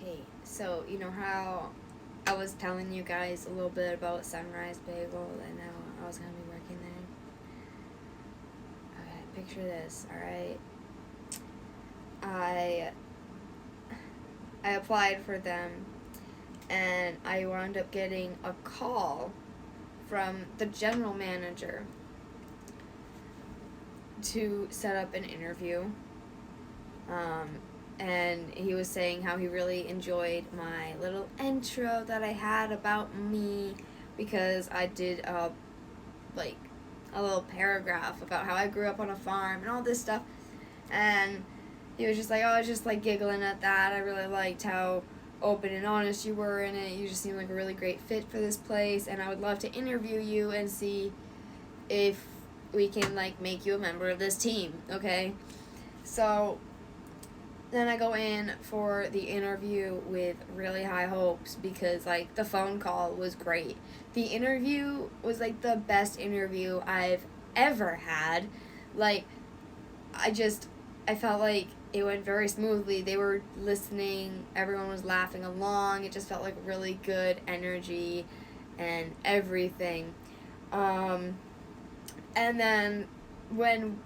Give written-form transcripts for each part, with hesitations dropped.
Okay, so you know how I was telling you guys a little bit about Sunrise Bagel and how I was gonna be working there? Okay, picture this, alright? I I applied for them and I wound up getting a call from the general manager to set up an interview. Um, and he was saying how he really enjoyed my little intro that I had about me because I did like a little paragraph about how I grew up on a farm and all this stuff. And he was just like, oh, I was just like giggling at that. I really liked how open and honest you were in it. You just seem like a really great fit for this place, and I would love to interview you and see if we can like make you a member of this team. Okay, so then I go in for the interview with really high hopes because like the phone call was great. The interview was like the best interview I've ever had. Like I felt like it went very smoothly. They were listening, everyone was laughing along. It just felt like really good energy and everything. Um, and then when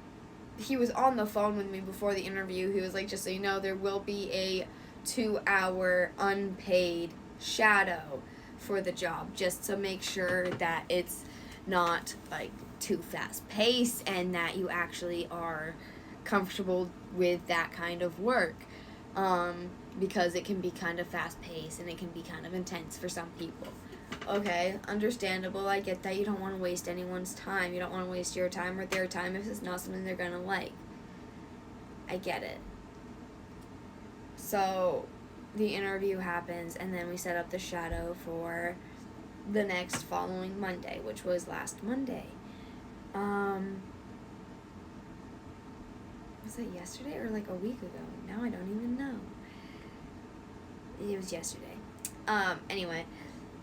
he was on the phone with me before the interview, he was like, just so you know, there will be a 2-hour unpaid shadow for the job just to make sure that it's not like too fast paced and that you actually are comfortable with that kind of work, because it can be kind of fast paced and it can be kind of intense for some people. Okay, understandable. I get that you don't want to waste anyone's time. You don't want to waste your time or their time if it's not something they're gonna like. I get it. So the interview happens and then we set up the shadow for the next following Monday, which was last Monday. Was it yesterday or like a week ago? Now I don't even know. It was yesterday. Anyway,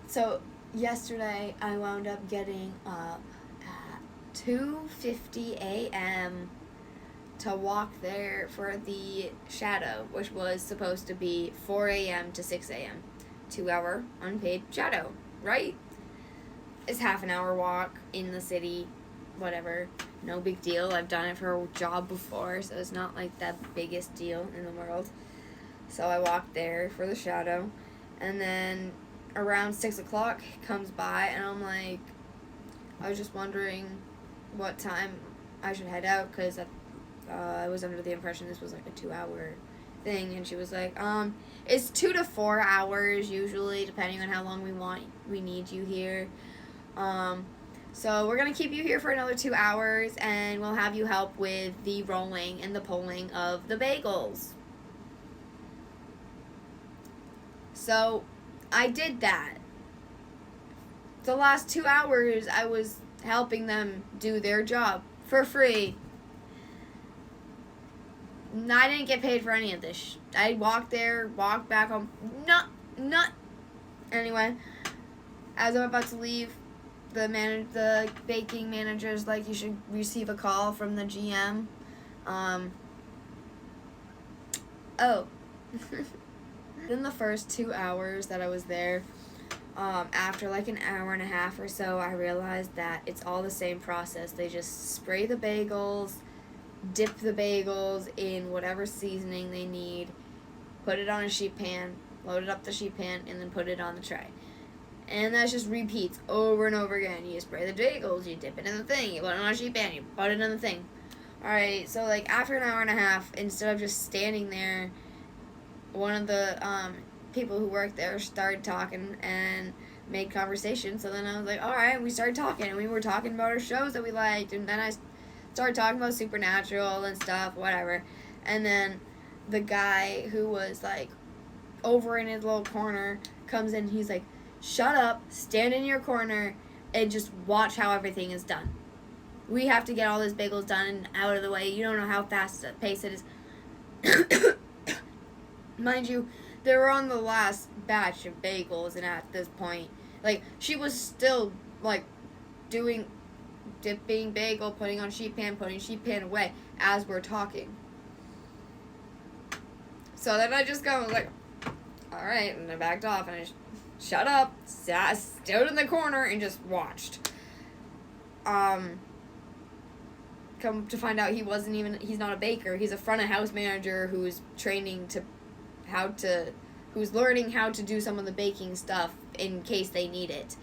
so yesterday I wound up getting up at 2:50 a.m. to walk there for the shadow, which was supposed to be 4 a.m. to 6 a.m. 2-hour unpaid shadow, right? It's half an hour walk in the city, whatever. No big deal. I've done it for a job before, so it's not like the biggest deal in the world. So I walked there for the shadow, and then around 6 o'clock comes by, and I'm like, I was just wondering what time I should head out, because I was under the impression this was like a 2-hour thing, and she was like, it's 2 to 4 hours usually, depending on how long we need you here. So we're going to keep you here for another 2 hours, and we'll have you help with the rolling and the pulling of the bagels. So I did that. The last 2 hours, I was helping them do their job for free. I didn't get paid for any of this. I walked there, walked back home. Not. Anyway, as I'm about to leave, the baking manager's like, you should receive a call from the GM. In the first 2 hours that I was there, after like an hour and a half or so, I realized that it's all the same process. They just spray the bagels, dip the bagels in whatever seasoning they need, put it on a sheet pan, load it up the sheet pan, and then put it on the tray. And that just repeats over and over again. You spray the bagels, you dip it in the thing, you put it on a sheet pan, you put it in the thing. Alright, so like after an hour and a half, instead of just standing there, one of the people who worked there started talking and made conversation. So then I was like, alright, we started talking, and we were talking about our shows that we liked, and then I started talking about Supernatural and stuff, whatever. And then the guy who was like over in his little corner comes in, he's like, shut up, stand in your corner, and just watch how everything is done. We have to get all these bagels done and out of the way. You don't know how fast paced it is. Mind you, they were on the last batch of bagels, and at this point, like, she was still, like, dipping bagel, putting on sheet pan, putting sheet pan away as we're talking. So then I just go, like, all right, and I backed off, and I just shut up, stood in the corner, and just watched. Come to find out he's not a baker, he's a front of house manager who's who's learning how to do some of the baking stuff in case they need it.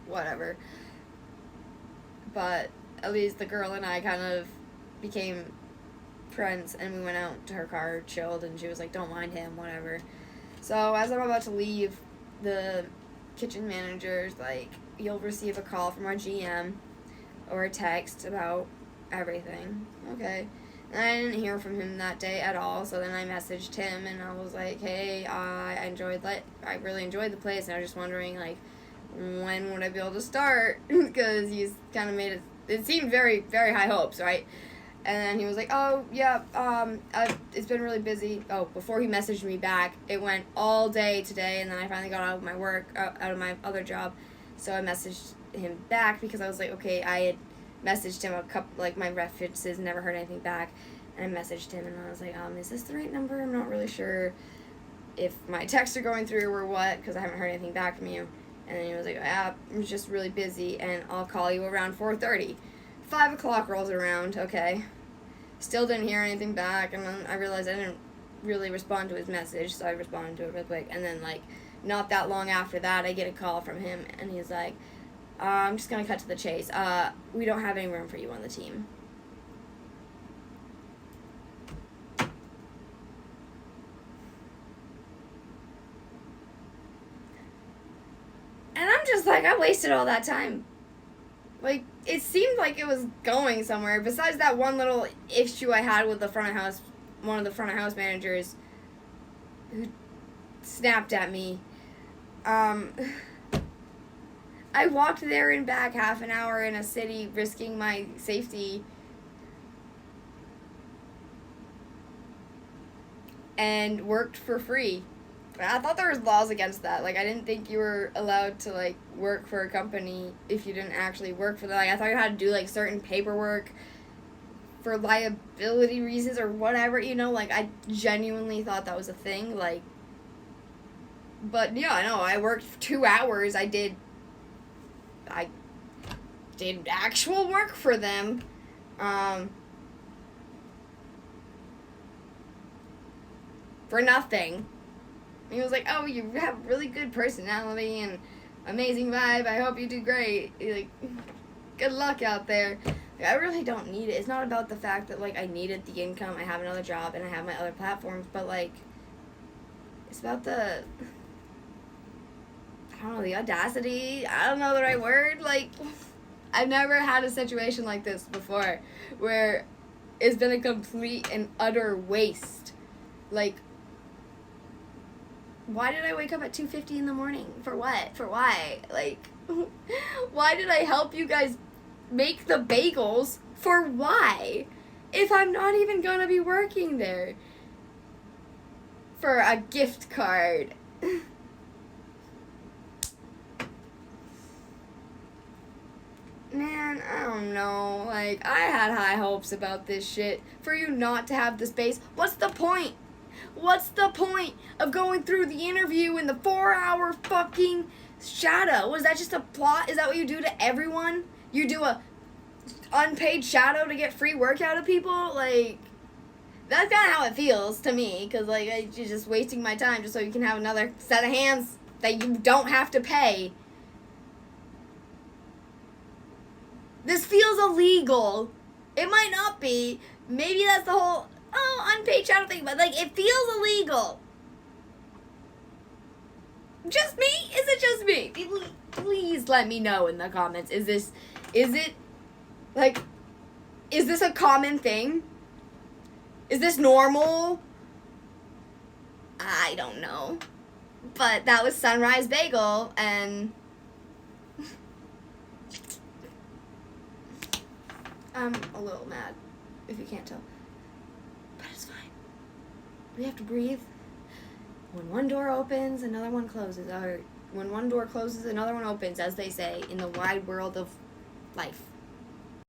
Whatever. But at least the girl and I kind of became friends, and we went out to her car, chilled, and she was like, don't mind him, whatever. So as I'm about to leave, the kitchen manager's like, you'll receive a call from our GM or a text about everything. Okay. And I didn't hear from him that day at all, so then I messaged him, and I was like, hey, I really enjoyed the place, and I was just wondering, like, when would I be able to start? Because he's kind of made it seemed very, very high hopes, right? And then he was like, oh, yeah, it's been really busy. Oh, before he messaged me back, it went all day today, and then I finally got out of my out of my other job. So I messaged him back because I was like, okay, I had messaged him a couple, like, my references, never heard anything back. And I messaged him, and I was like, is this the right number? I'm not really sure if my texts are going through or what, because I haven't heard anything back from you. And then he was like, I'm just really busy, and I'll call you around 4:30. 5 o'clock rolls around, okay. Still didn't hear anything back, and then I realized I didn't really respond to his message, so I responded to it real quick. And then, like, not that long after that, I get a call from him, and he's like, I'm just going to cut to the chase. We don't have any room for you on the team. And I'm just like, I wasted all that time. Like, it seemed like it was going somewhere. Besides that one little issue I had with one of the front of house managers who snapped at me. I walked there and back half an hour in a city, risking my safety. And worked for free. I thought there was laws against that. Like, I didn't think you were allowed to, like, work for a company if you didn't actually work for them. Like, I thought you had to do, like, certain paperwork for liability reasons or whatever, you know? Like, I genuinely thought that was a thing. Like, but, yeah, I know. I worked 2 hours. I did actual work for them. For nothing. He was like, oh, you have really good personality and amazing vibe. I hope you do great. Like, good luck out there. Like, I really don't need it. It's not about the fact that, like, I needed the income. I have another job and I have my other platforms. But, like, it's about the, I don't know, the audacity. I don't know the right word. Like, I've never had a situation like this before where it's been a complete and utter waste. Like, why did I wake up at 2:50 in the morning? For what? For why? Like, why did I help you guys make the bagels? For why? If I'm not even gonna be working there. For a gift card. Man, I don't know. Like, I had high hopes about this shit. For you not to have the space, what's the point? What's the point of going through the interview in the 4-hour fucking shadow? Was that just a plot? Is that what you do to everyone? You do a unpaid shadow to get free work out of people? Like, that's kind of how it feels to me. Because, like, you're just wasting my time just so you can have another set of hands that you don't have to pay. This feels illegal. It might not be. Maybe that's the whole unpaid shadow thing, but, like, it feels illegal. Just me? Is it just me? Please let me know in the comments. Is this a common thing? Is this normal? I don't know. But that was Sunrise Bagel, and I'm a little mad, if you can't tell. But it's fine. We have to breathe. When one door opens, another one closes. Or when one door closes, another one opens, as they say, in the wide world of life.